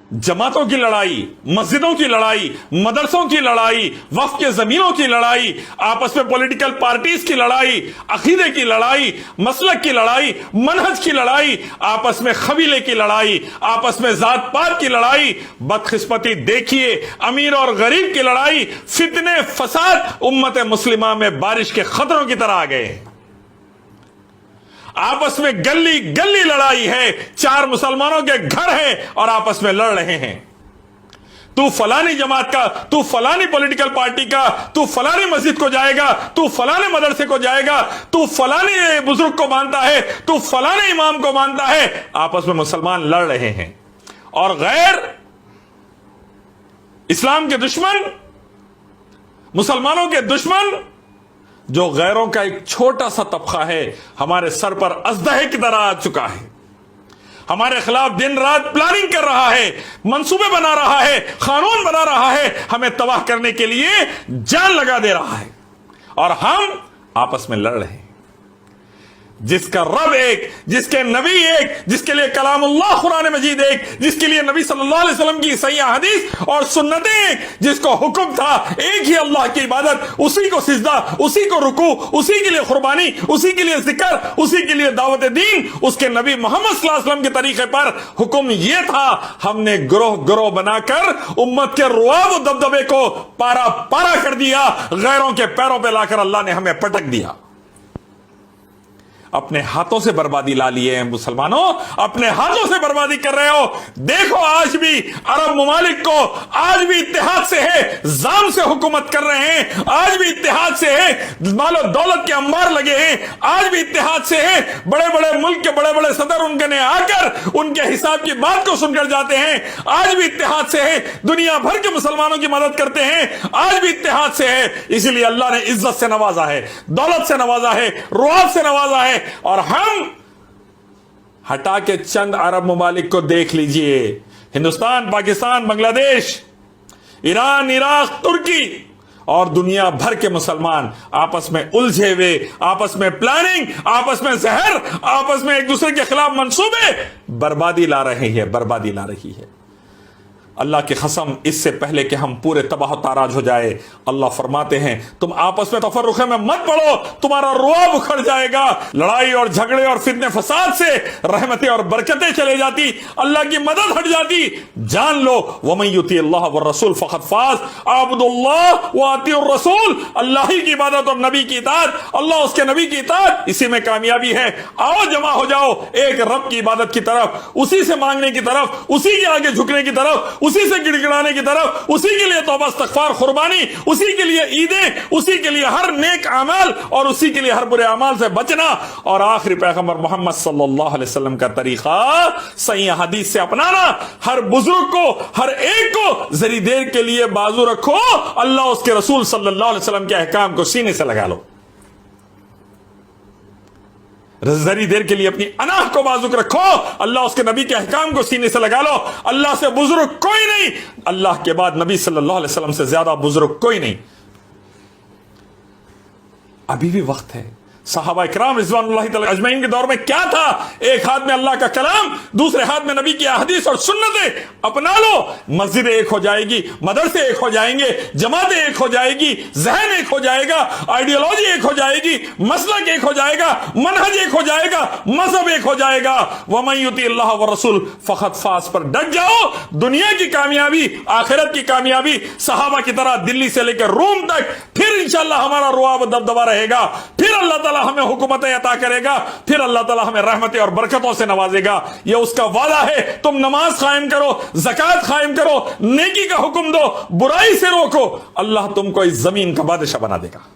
जमातों की लड़ाई, मस्जिदों की लड़ाई, मदरसों की लड़ाई, वक्फ के जमीनों की लड़ाई, आपस में पॉलिटिकल पार्टीज की लड़ाई, अकीदे की लड़ाई, मसलक की लड़ाई, मनहज की लड़ाई, आपस में कबीले की लड़ाई, आपस में जात पात की लड़ाई, बदकिस्मती देखिए अमीर और गरीब की लड़ाई, फितने फसाद उम्मत मुस्लिमा में बारिश के खतरों की तरह आ गए। आपस में गली गली लड़ाई है, चार मुसलमानों के घर हैं और आपस में लड़ रहे हैं। तू फलानी जमात का, तू फलानी पॉलिटिकल पार्टी का, तू फलानी मस्जिद को जाएगा, तू फलाने मदरसे को जाएगा, तू फलानी बुजुर्ग को मानता है, तू फलाने इमाम को मानता है। आपस में मुसलमान लड़ रहे हैं और गैर इस्लाम के दुश्मन, मुसलमानों के दुश्मन, जो गैरों का एक छोटा सा तबका है, हमारे सर पर अजदहे की तरह आ चुका है, हमारे खिलाफ दिन रात प्लानिंग कर रहा है, मंसूबे बना रहा है, कानून बना रहा है, हमें तबाह करने के लिए जान लगा दे रहा है और हम आपस में लड़ रहे हैं। जिसका रब एक, जिसके नबी एक, जिसके लिए कलामुल्लाह कुरान मजीद एक, जिसके लिए नबी सल्लल्लाहु अलैहि वसल्लम की सही हदीस और सुन्नतें एक, जिसको हुक्म था एक ही अल्लाह की इबादत, उसी को सिजदा, उसी को रुकू, उसी के लिए कुर्बानी, उसी के लिए जिक्र, उसी के लिए दावत दीन, उसके नबी मोहम्मद सल्लल्लाहु अलैहि वसल्लम के तरीके पर हुक्म यह था। हमने ग्रोह ग्रोह बनाकर उम्मत के रुआब और दबदबे को पारा पारा कर दिया, गैरों के पैरों पर लाकर अल्लाह ने हमें पटक दिया। अपने हाथों से बर्बादी ला लिए हैं मुसलमानों, अपने हाथों से बर्बादी कर रहे हो। देखो आज भी अरब ममालिक को आज भी इत्तेहाद से है, जाम से हुकूमत कर रहे हैं, आज भी इत्तेहाद से है, मालो दौलत के अंबार लगे हैं, आज भी इत्तेहाद से है। बड़े बड़े मुल्क के बड़े बड़े सदर उनके ने आकर उनके हिसाब की बात को सुनकर जाते हैं। आज भी इत्तेहाद से है, दुनिया भर के मुसलमानों की मदद करते हैं, आज भी इत्तेहाद से है। इसलिए अल्लाह ने इज्जत से नवाजा है, दौलत से नवाजा है, रुआब से नवाजा है। और हम हटा के चंद अरब ममालिक को देख लीजिए, हिंदुस्तान, पाकिस्तान, बांग्लादेश, ईरान, इराक, तुर्की और दुनिया भर के मुसलमान आपस में उलझे हुए, आपस में प्लानिंग, आपस में जहर, आपस में एक दूसरे के खिलाफ मंसूबे, बर्बादी ला रही है, बर्बादी ला रही है। अल्लाह की कसम, इससे पहले कि हम पूरे तबाह ताराज हो जाए, अल्लाह फरमाते हैं तुम आपस में तफर्रुक़े में मत पड़ो, तुम्हारा रुआब उखड़ जाएगा। लड़ाई और झगड़े और फितने फसाद से रहमतें और बरकतें चले जाती, अल्लाह की मदद हट जाती। जान लो, वमन युती अल्लाह व रसूल फ़क़द फ़ाज़, आबुदुल्लाह व अतीउर रसूल, अल्लाह ही की इबादत और नबी की इताअत, अल्लाह उसके नबी की इताअत, इसी में कामयाबी है। आओ जमा हो जाओ एक रब की इबादत की तरफ, उसी से मांगने की तरफ, उसी के आगे झुकने की तरफ, उसी से गिड़गिड़ाने की तरफ, उसी के लिए तौबा इस्तग़फ़ार कुर्बानी, उसी के लिए ईदें, उसी के लिए हर नेक अमल और उसी के लिए हर बुरे अमल से बचना। और आखिरी पैगंबर मोहम्मद सल्लल्लाहु अलैहि वसल्लम का तरीका सही हदीस से अपनाना। हर बुजुर्ग को, हर एक को जरी देर के लिए बाजू रखो, अल्लाह उसके रसूल सल्लल्लाहु अलैहि वसल्लम के अहकाम को सीने से लगा लो। जरी देर के लिए अपनी अनाह को बाजुक रखो, अल्लाह उसके नबी के अहकाम को सीने से लगा लो। अल्लाह से बुजुर्ग कोई नहीं, अल्लाह के बाद नबी सल्लल्लाहु अलैहि वसल्लम से ज्यादा बुजुर्ग कोई नहीं। अभी भी वक्त है। सहाबा इकराम रिज़वानुल्लाहि तआला अजमईन के दौर में क्या था? एक हाथ में अल्लाह का कलाम, दूसरे हाथ में नबी की हदीस और सुन्नतें। अपना लो, मस्जिद एक हो जाएगी, मदरसे एक हो जाएंगे, जमातें एक हो जाएगी, जहन एक हो जाएगा, आइडियोलॉजी एक हो जाएगी, मसलक एक हो जाएगा, मनहज एक हो जाएगा, मजहब एक हो जाएगा। वमन युती अल्लाह व रसूल फ़क़द फ़ाज़ पर डट जाओ। दुनिया की कामयाबी, आखिरत की कामयाबी, सहाबा की तरह दिल्ली से लेकर रोम तक, फिर इंशाअल्लाह हमारा रुआब दबदबा रहेगा, फिर अल्लाह हमें हुकूमतें अता करेगा, फिर अल्लाह ताला हमें रहमतें और बरकतों से नवाजेगा। यह उसका वादा है। तुम नमाज कायम करो, ज़कात कायम करो, नेकी का हुक्म दो, बुराई से रोको, अल्लाह तुमको इस जमीन का बादशाह बना देगा।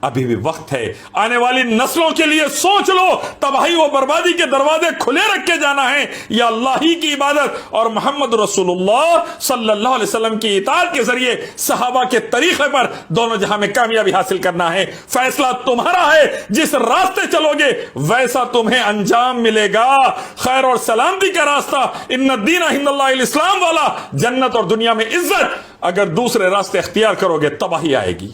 अभी भी वक्त है। आने वाली नस्लों के लिए सोच लो, तबाही व बर्बादी के दरवाजे खुले रख के जाना है। या अल्लाह ही की इबादत और मोहम्मद रसूलुल्लाह सल्लल्लाहु अलैहि वसल्लम की इताअत के जरिए सहाबा के तरीके पर दोनों जहां में कामयाबी हासिल करना है। फैसला तुम्हारा है, जिस रास्ते चलोगे वैसा तुम्हें अंजाम मिलेगा। खैर और सलामती का रास्ता, इन्ना दीन इंदल्लाहिल इस्लाम वाला, जन्नत और दुनिया में इज्जत। अगर दूसरे रास्ते अख्तियार करोगे तबाही आएगी।